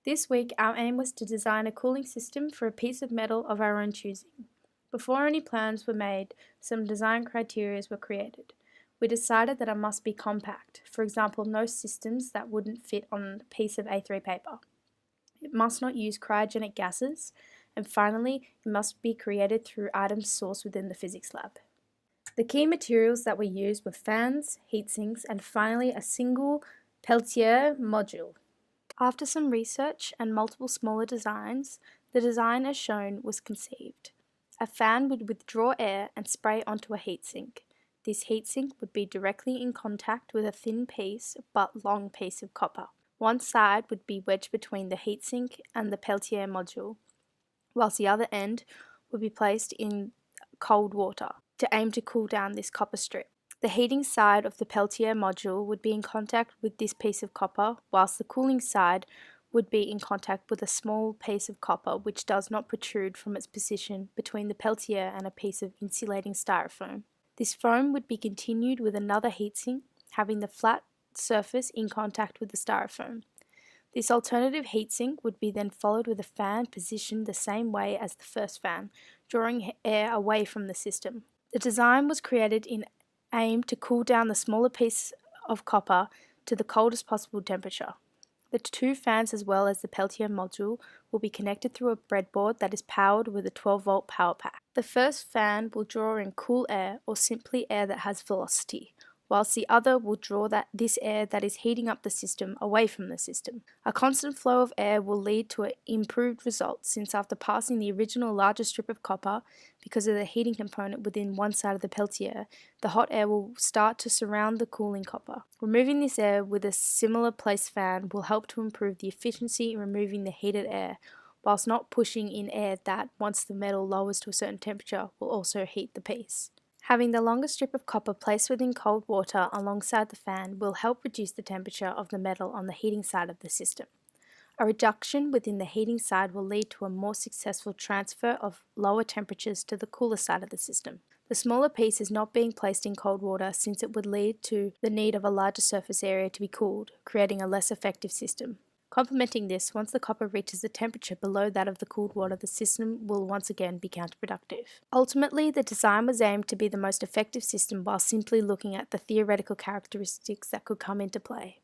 This week, our aim was to design a cooling system for a piece of metal of our own choosing. Before any plans were made, some design criteria were created. We decided that it must be compact, for example, no systems that wouldn't fit on a piece of A3 paper. It must not use cryogenic gases, and finally, it must be created through items sourced within the physics lab. The key materials that we used were fans, heat sinks, and finally a single Peltier module. After some research and multiple smaller designs, the design as shown was conceived. A fan would withdraw air and spray onto a heatsink. This heatsink would be directly in contact with a thin piece but long piece of copper. One side would be wedged between the heatsink and the Peltier module, whilst the other end would be placed in cold water to aim to cool down this copper strip. The heating side of the Peltier module would be in contact with this piece of copper, whilst the cooling side would be in contact with a small piece of copper which does not protrude from its position between the Peltier and a piece of insulating styrofoam. This foam would be continued with another heatsink having the flat surface in contact with the styrofoam. This alternative heatsink would be then followed with a fan positioned the same way as the first fan, drawing air away from the system. The design was created in aim to cool down the smaller piece of copper to the coldest possible temperature. The two fans as well as the Peltier module will be connected through a breadboard that is powered with a 12-volt power pack. The first fan will draw in cool air or simply air that has velocity, whilst the other will draw this air that is heating up the system away from the system. A constant flow of air will lead to an improved result, since after passing the original larger strip of copper, because of the heating component within one side of the Peltier, the hot air will start to surround the cooling copper. Removing this air with a similar place fan will help to improve the efficiency in removing the heated air, whilst not pushing in air that, once the metal lowers to a certain temperature, will also heat the piece. Having the longer strip of copper placed within cold water alongside the fan will help reduce the temperature of the metal on the heating side of the system. A reduction within the heating side will lead to a more successful transfer of lower temperatures to the cooler side of the system. The smaller piece is not being placed in cold water since it would lead to the need of a larger surface area to be cooled, creating a less effective system. Complementing this, once the copper reaches a temperature below that of the cooled water, the system will once again be counterproductive. Ultimately, the design was aimed to be the most effective system while simply looking at the theoretical characteristics that could come into play.